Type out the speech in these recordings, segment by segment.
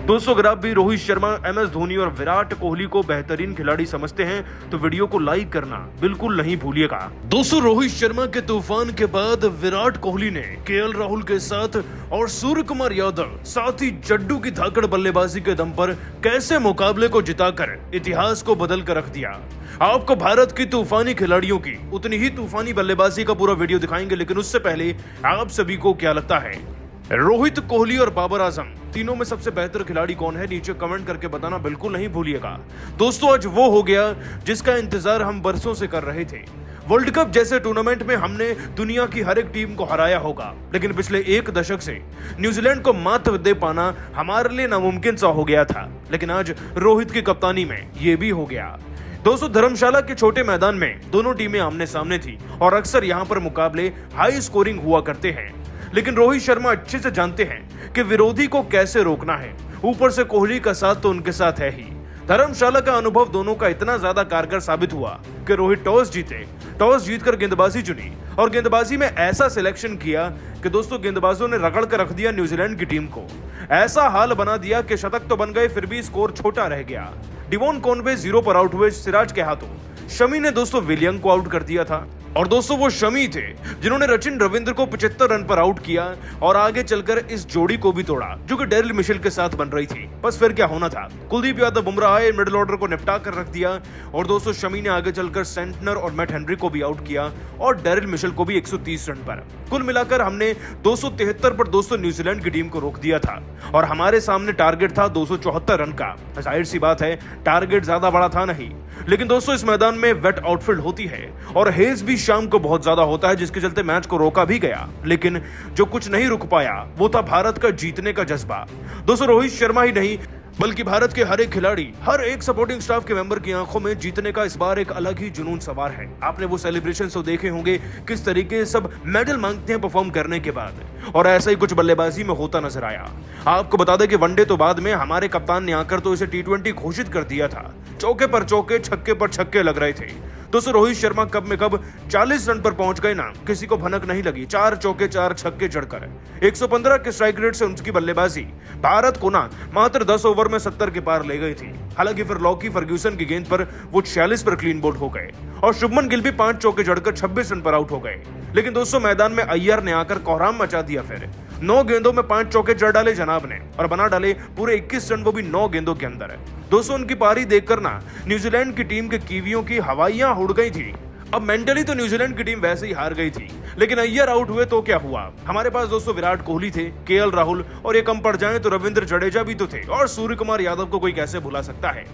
दोस्तों अगर आप भी रोहित शर्मा, MS धोनी और विराट कोहली को बेहतरीन खिलाड़ी समझते हैं तो वीडियो को लाइक करना बिल्कुल नहीं भूलिएगा। दोस्तों रोहित शर्मा के तूफान के बाद विराट कोहली ने KL राहुल के साथ और सूर्य कुमार यादव साथ ही जड्डू की धाकड़ बल्लेबाजी के दम पर कैसे मुकाबले को जिताकर इतिहास को बदल कर रख दिया। आपको भारत की तूफानी खिलाड़ियों की उतनी ही तूफानी बल्लेबाजी का पूरा वीडियो दिखाएंगे, लेकिन उससे पहले आप सभी को क्या लगता है रोहित, कोहली और बाबर आजम तीनों में सबसे बेहतर खिलाड़ी कौन है? नीचे कमेंट करके बताना बिल्कुल नहीं भूलिएगा। दोस्तों आज वो हो गया जिसका इंतजार हम बरसों से कर रहे थे। वर्ल्ड कप जैसे टूर्नामेंट में हमने दुनिया की हर एक टीम को हराया होगा, लेकिन पिछले एक दशक से न्यूजीलैंड को मात दे पाना हमारे लिए नामुमकिन सा हो गया था, लेकिन आज रोहित की कप्तानी में ये भी हो गया। दोस्तों धर्मशाला के छोटे मैदान में दोनों टीमें आमने सामने थी और अक्सर यहाँ पर मुकाबले हाई स्कोरिंग हुआ करते हैं, लेकिन रोहित शर्मा अच्छे से जानते हैं कि विरोधी को कैसे रोकना है। ऊपर से कोहली का साथ तो उनके साथ है ही। धर्मशाला का अनुभव दोनों का इतना ज्यादा कारगर साबित हुआ कि रोहित टॉस जीतकर गेंदबाजी चुनी और गेंदबाजी में ऐसा सिलेक्शन किया कि दोस्तों गेंदबाजों ने रगड़ कर रख दिया न्यूजीलैंड की टीम को। ऐसा हाल बना दिया कि शतक तो बन गए फिर भी स्कोर छोटा रह गया। डिवॉन कॉनवे 0 पर आउट हुए सिराज के हाथों। शमी ने दोस्तों विलियम को आउट कर दिया था और दोस्तों वो शमी थे जिन्होंने सचिन रविंद्र को 75 रन पर आउट किया और आगे चलकर इस जोड़ी को भी तोड़ा जो कि डेरिल मिशेल के साथ बन रही थी। बस फिर क्या होना था, कुलदीप यादव, बुमराह आए, मिडिल ऑर्डर को निपटा कर रख दिया और दोस्तों शमी ने आगे चलकर सेंटनर और मैट हेनरी को भी आउट किया और डेरिल मिशेल को भी 130 रन पर। कुल मिलाकर हमने 273 पर दोस्तों न्यूजीलैंड की टीम को रोक दिया था और हमारे सामने टारगेट था 274 रन का। जाहिर सी बात है टारगेट ज्यादा बड़ा था नहीं, लेकिन दोस्तों इस मैदान में वेट आउटफील्ड होती है और हेज भी शाम को बहुत ज्यादा होता है, जिसके चलते मैच को रोका भी गया, लेकिन जो कुछ नहीं रुक पाया वो था भारत का जीतने का जज्बा। दोस्तों रोहित शर्मा ही नहीं बल्कि भारत के हर एक खिलाड़ी, हर एक सपोर्टिंग स्टाफ के मेंबर की आंखों में जीतने का इस बार एक अलग ही जुनून सवार है। आपने वो सेलिब्रेशन तो देखे होंगे किस तरीके सब मेडल मांगते हैं परफॉर्म करने के बाद, और ऐसा ही कुछ बल्लेबाजी में होता नजर आया। आपको बता दें कि वनडे तो बाद में हमारे कप्तान ने आकर तो इसे T20 घोषित कर दिया था। चौके पर चौके, छक्के पर छक्के लग रहे थे। दोस्तों रोहित शर्मा कब में कब 40 रन पर पहुंच गए ना, किसी को भनक नहीं लगी। 4 चौके 4 छक्के जड़कर 115 के स्ट्राइक रेट से उनकी बल्लेबाजी भारत को ना मात्र 10 ओवर में 70 के पार ले गई थी। हालांकि फिर लॉकी फर्ग्यूसन की गेंद पर वो 46 पर क्लीन बोल्ड हो गए और शुभमन गिल भी 5 चौके जड़कर 26 रन पर आउट हो गए। लेकिन दोस्तों मैदान में अय्यर ने आकर कोहराम मचा दिया। फिर 9 गेंदों में 5 चौके जड़ डाले जनाब ने और बना डाले पूरे 21 रन, वो भी 9 गेंदों के अंदर। दोस्तों उनकी पारी देखकर ना न्यूजीलैंड की टीम के कीवियों की हवाइयां उड़ गई थी। अब मेंटली तो न्यूजीलैंड की टीम वैसे ही हार गई थी, लेकिन अय्यर आउट हुए तो क्या हुआ। हमारे पास दोस्तों विराट कोहली थे, KL राहुल और ये कम पड़ जाएं तो रविंद्र जडेजा भी तो थे और सूर्य कुमार यादव को कोई कैसे भुला सकता है।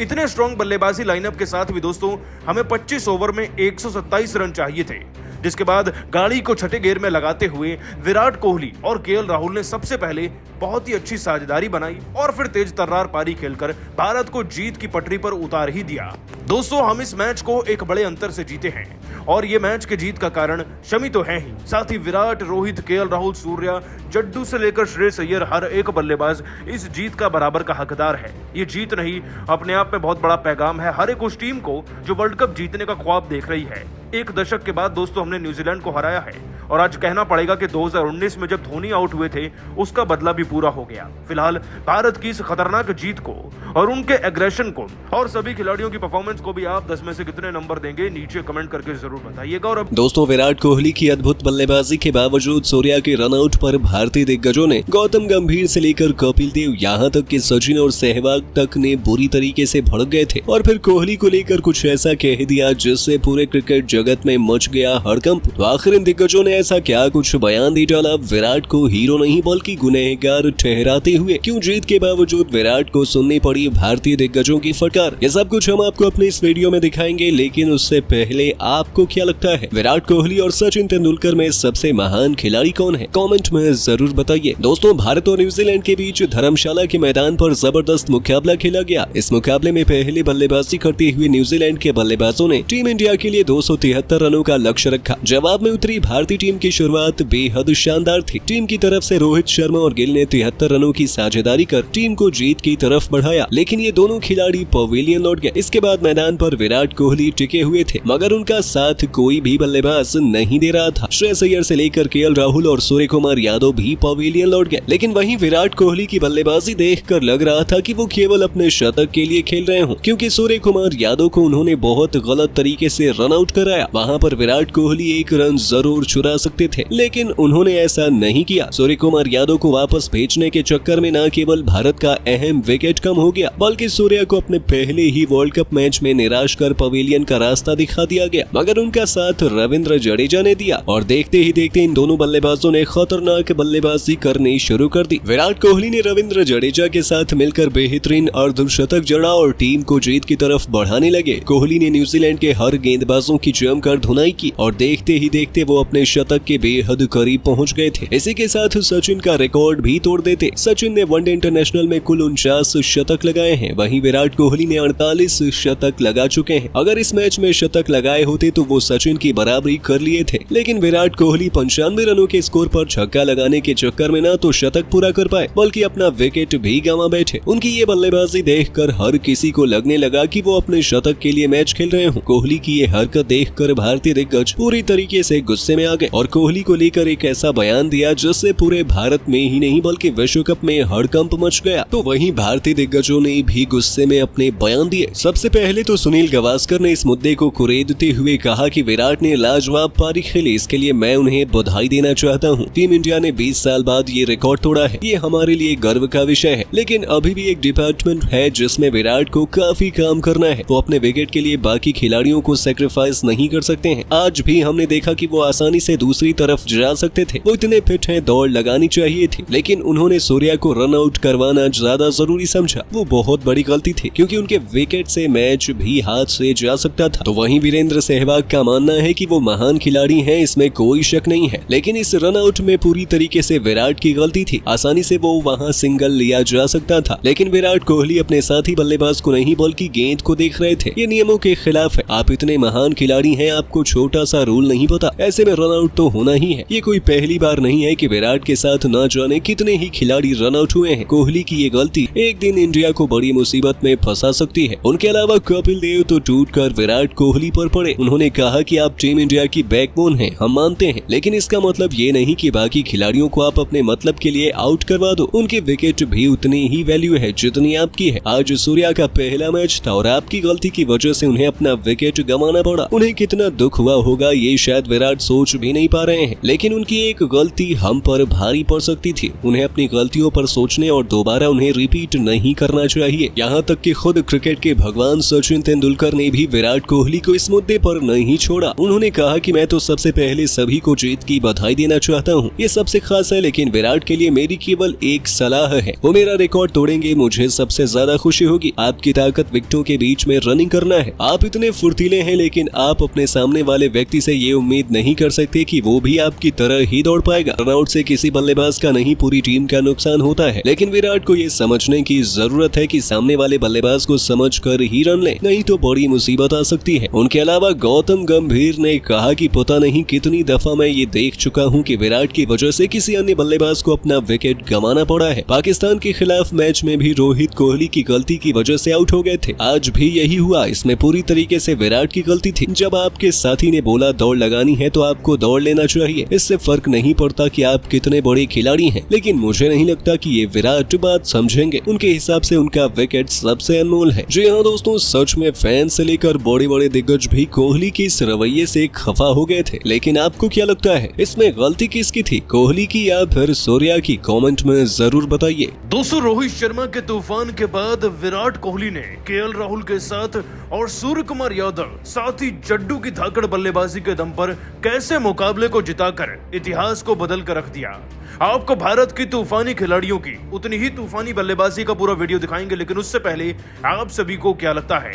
इतने स्ट्रॉन्ग बल्लेबाजी लाइनअप के साथ भी दोस्तों हमें 25 ओवर में 127 रन चाहिए थे, जिसके बाद गाड़ी को छठे गेयर में लगाते हुए विराट कोहली और KL राहुल ने सबसे पहले बहुत ही अच्छी साझेदारी बनाई और फिर तेज तर्रार पारी खेलकर भारत को जीत की पटरी पर उतार ही दिया। दोस्तों हम इस मैच को एक बड़े अंतर से जीते हैं और ये मैच के जीत का कारण शमी तो है ही, साथ ही विराट, रोहित, KL राहुल, सूर्या, जड्डू से लेकर श्रेयस अय्यर हर एक बल्लेबाज इस जीत का बराबर का हकदार है। ये जीत नहीं अपने आप में बहुत बड़ा पैगाम है हर एक उस टीम को जो वर्ल्ड कप जीतने का ख्वाब देख रही है। एक दशक के बाद दोस्तों हमने न्यूजीलैंड को हराया है और आज कहना पड़ेगा कि 2019 में जब धोनी आउट हुए थे उसका बदला भी पूरा हो गया। फिलहाल भारत की इस खतरनाक जीत को और उनके एग्रेशन को और सभी खिलाड़ियों की परफॉर्मेंस को भी आप 10 में से कितने नंबर देंगे नीचे कमेंट करके जरूर बताइएगा। और दोस्तों विराट कोहली की अद्भुत बल्लेबाजी के बावजूद सूर्या के रनआउट पर भारतीय दिग्गजों ने गौतम गंभीर से लेकर कपिल देव यहाँ तक कि सचिन और सहवाग तक ने बुरी तरीके से भड़क गए थे और फिर कोहली को लेकर कुछ ऐसा कह दिया जिससे पूरे क्रिकेट जगत में मच गया हड़कंप। तो आखिर इन दिग्गजों ने ऐसा क्या कुछ बयान दे डाला विराट को हीरो नहीं बल्कि गुनहगार ठहराते हुए? क्यों जीत के बावजूद विराट को सुननी पड़ी भारतीय दिग्गजों की फटकार? ये सब कुछ हम आपको अपने इस वीडियो में दिखाएंगे, लेकिन उससे पहले आपको क्या लगता है विराट कोहली और सचिन तेंदुलकर में सबसे महान खिलाड़ी कौन है? कमेंट में जरूर बताइए। दोस्तों भारत और न्यूजीलैंड के बीच धर्मशाला के मैदान पर जबरदस्त मुकाबला खेला गया। इस मुकाबले में पहले बल्लेबाजी करते हुए न्यूजीलैंड के बल्लेबाजों ने टीम इंडिया के लिए 213 73 रनों का लक्ष्य रखा। जवाब में उतरी भारतीय टीम की शुरुआत बेहद शानदार थी। टीम की तरफ से रोहित शर्मा और गिल ने 73 रनों की साझेदारी कर टीम को जीत की तरफ बढ़ाया, लेकिन ये दोनों खिलाड़ी पवेलियन लौट गए। इसके बाद मैदान पर विराट कोहली टिके हुए थे, मगर उनका साथ कोई भी बल्लेबाज नहीं दे रहा था। श्रेयस अय्यर से लेकर केएल राहुल और सूर्य कुमार यादव भी पवेलियन लौट गए, लेकिन वहीं विराट कोहली की बल्लेबाजी देखकर लग रहा था कि वो केवल अपने शतक के लिए खेल रहे हों, क्योंकि सूर्य कुमार यादव को उन्होंने बहुत गलत तरीके से रन आउट कराया। वहां पर विराट कोहली एक रन जरूर चुरा सकते थे, लेकिन उन्होंने ऐसा नहीं किया। सूर्य कुमार यादव को वापस भेजने के चक्कर में न केवल भारत का अहम विकेट कम हो गया, बल्कि सूर्या को अपने पहले ही वर्ल्ड कप मैच में निराश कर पवेलियन का रास्ता दिखा दिया गया, मगर उनका साथ रविंद्र जडेजा ने दिया और देखते ही देखते इन दोनों बल्लेबाजों ने खतरनाक बल्लेबाजी करनी शुरू कर दी। विराट कोहली ने रविंद्र जडेजा के साथ मिलकर बेहतरीन अर्धशतक जड़ा और टीम को जीत की तरफ बढ़ाने लगे। कोहली ने न्यूजीलैंड के हर गेंदबाजों की जमकर धुनाई की और देखते ही देखते वो अपने शतक के बेहद करीब पहुंच गए थे। इसी के साथ सचिन का रिकॉर्ड भी तोड़ देते। सचिन ने वनडे इंटरनेशनल में कुल 49 शतक लगाए हैं, वहीं विराट कोहली ने 48 शतक लगा चुके हैं। अगर इस मैच में शतक लगाए होते तो वो सचिन की बराबरी कर लिए थे, लेकिन विराट कोहली 95 रनों के स्कोर पर छक्का लगाने के चक्कर में न तो शतक पूरा कर पाए बल्कि अपना विकेट भी गंवा बैठे। उनकी ये बल्लेबाजी देखकर हर किसी को लगने लगा कि वो अपने शतक के लिए मैच खेल रहे हों। कोहली की ये हरकत देखकर भारतीय दिग्गज पूरी तरीके से गुस्से में आ गए और कोहली को लेकर एक ऐसा बयान दिया जिससे पूरे भारत में ही नहीं बल्कि विश्व कप में हड़कंप मच गया। तो वहीं भारतीय दिग्गजों ने भी गुस्से में अपने बयान दिए। सबसे पहले तो सुनील गावस्कर ने इस मुद्दे को कुरेदते हुए कहा कि विराट ने लाजवाब पारी खेली, इसके लिए मैं उन्हें बधाई देना चाहता हूं। टीम इंडिया ने 20 साल बाद ये रिकॉर्ड तोड़ा है, ये हमारे लिए गर्व का विषय है, लेकिन अभी भी एक डिपार्टमेंट है जिसमें विराट को काफी काम करना है। वो अपने विकेट के लिए बाकी खिलाड़ियों को सैक्रिफाइस नहीं कर सकते हैं। आज भी हमने देखा कि वो आसानी से दूसरी तरफ जा सकते थे, वो इतने फिट हैं, दौड़ लगानी चाहिए थी, लेकिन उन्होंने सूर्या को रन आउट करवाना ज्यादा जरूरी समझा। वो बहुत बड़ी गलती थी, क्योंकि उनके विकेट से मैच भी हाथ से जा सकता था। तो वहीं वीरेंद्र सहवाग का मानना है कि वो महान खिलाड़ी हैं, इसमें कोई शक नहीं है, लेकिन इस रन आउट में पूरी तरीके से विराट की गलती थी। आसानी से वो वहां सिंगल लिया जा सकता था, लेकिन विराट कोहली अपने साथी बल्लेबाज को नहीं बल्कि गेंद को देख रहे थे। ये नियमों के खिलाफ है। आप इतने महान खिलाड़ी हैं, आपको छोटा सा रूल नहीं पता, ऐसे में रन आउट तो होना ही है। ये कोई पहली बार नहीं है कि विराट के साथ न जाने कितने ही खिलाड़ी रन आउट हुए हैं। कोहली की ये गलती एक दिन इंडिया को बड़ी मुसीबत में फंसा सकती है। उनके अलावा कपिल देव तो टूटकर विराट कोहली पर पड़े। उन्होंने कहा कि आप टीम इंडिया की बैकबोन हैं, हम मानते हैं, लेकिन इसका मतलब ये नहीं कि बाकी खिलाड़ियों को आप अपने मतलब के लिए आउट करवा दो। उनके विकेट भी उतनी ही वैल्यू है जितनी आपकी है। आज सूर्या का पहला मैच था और आपकी गलती की वजह से उन्हें अपना विकेट गंवाना पड़ा। उन्हें कितना दुख हुआ होगा ये शायद विराट सोच भी नहीं पा रहे हैं, लेकिन उनकी एक गलती हम पर भारी पड़ सकती थी। उन्हें अपनी गलतियों पर सोचने और दोबारा उन्हें रिपीट नहीं करना चाहिए। यहाँ तक कि खुद क्रिकेट के भगवान सचिन तेंदुलकर ने भी विराट कोहली को इस मुद्दे पर नहीं छोड़ा। उन्होंने कहा कि मैं तो सबसे पहले सभी को जीत की बधाई देना चाहता हूँ, ये सबसे खास है, लेकिन विराट के लिए मेरी केवल एक सलाह है, वो मेरा रिकॉर्ड तोड़ेंगे, मुझे सबसे ज्यादा खुशी होगी। आपकी ताकत विकेटों के बीच में रनिंग करना है। आप इतने फुर्तीले हैं, लेकिन आप अपने सामने वाले व्यक्ति से ये उम्मीद नहीं कर सकते कि वो भी आपकी तरह ही दौड़ पाएगा। रन आउट से किसी बल्लेबाज का नहीं पूरी टीम का नुकसान होता है, लेकिन विराट को ये समझने की जरूरत है कि सामने वाले बल्लेबाज को समझकर ही रन ले, नहीं तो बड़ी मुसीबत आ सकती है। उनके अलावा गौतम गंभीर ने कहा कि पता नहीं कितनी दफा मैं ये देख चुका हूँ कि विराट की वजह से किसी अन्य बल्लेबाज को अपना विकेट गंवाना पड़ा है। पाकिस्तान के खिलाफ मैच में भी रोहित कोहली की गलती की वजह से आउट हो गए थे, आज भी यही हुआ। इसमें पूरी तरीके से विराट की गलती थी। जब आपके साथी ने बोला दौड़ लगानी है तो आपको दौड़ लेना चाहिए। इससे फर्क नहीं पड़ता कि आप कितने बड़े खिलाड़ी हैं, लेकिन मुझे नहीं लगता कि ये विराट बात समझेंगे। उनके हिसाब से उनका विकेट सबसे अनमोल है। जी हाँ दोस्तों, सच में फैन से लेकर बड़े बड़े दिग्गज भी कोहली की इस रवैये से खफा हो गए थे, लेकिन आपको क्या लगता है, इसमें गलती किसकी थी, कोहली की या फिर सूर्या की? कमेंट में जरूर बताइए। दोस्तों, रोहित शर्मा के तूफान के बाद विराट कोहली ने केएल राहुल के साथ और सूर्य कुमार यादव साथ ही जड्डू की धाकड़ बल्लेबाजी के दम पर कैसे मुकाबले को जिताकर इतिहास को बदल कर रख दिया। आपको भारत की तूफानी खिलाड़ियों की उतनी ही तूफानी बल्लेबाजी का पूरा वीडियो दिखाएंगे, लेकिन उससे पहले आप सभी को क्या लगता है,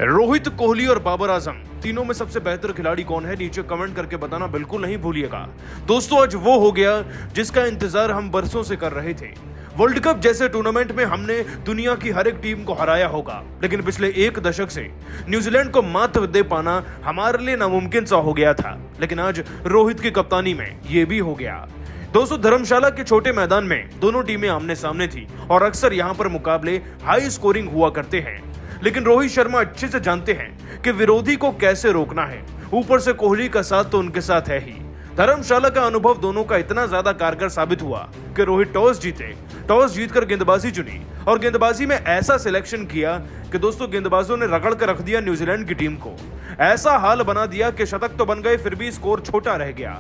रोहित, कोहली और बाबर आजम तीनों में सबसे बेहतर खिलाड़ी कौन है? नीचे कमेंट करके बताना बिल्कुल नहीं भूलिएगा। दोस्तों, आज वो हो गया जिसका इंतजार हम बरसों से कर रहे थे। वर्ल्ड कप जैसे टूर्नामेंट में हमने दुनिया की हर एक टीम को हराया होगा, लेकिन पिछले एक दशक से न्यूजीलैंड को मात दे पाना हमारे लिए नामुमकिन सा हो गया था, लेकिन आज रोहित की कप्तानी में ये भी हो गया। दोस्तों, धर्मशाला के छोटे मैदान में दोनों टीमें आमने सामने थी और अक्सर यहाँ पर मुकाबले हाई स्कोरिंग हुआ करते हैं, लेकिन रोहित शर्मा अच्छे से जानते हैं कि विरोधी को कैसे रोकना है। ऊपर से कोहली का साथ तो उनके साथ है ही। धर्मशाला का अनुभव दोनों का इतना ज्यादा कारगर साबित हुआ कि रोहित टॉस जीतकर गेंदबाजी चुनी और गेंदबाजी में ऐसा सिलेक्शन किया कि दोस्तों गेंदबाजों ने रगड़ कर रख दिया न्यूजीलैंड की टीम को। ऐसा हाल बना दिया कि शतक तो बन गए, फिर भी स्कोर छोटा रह गया।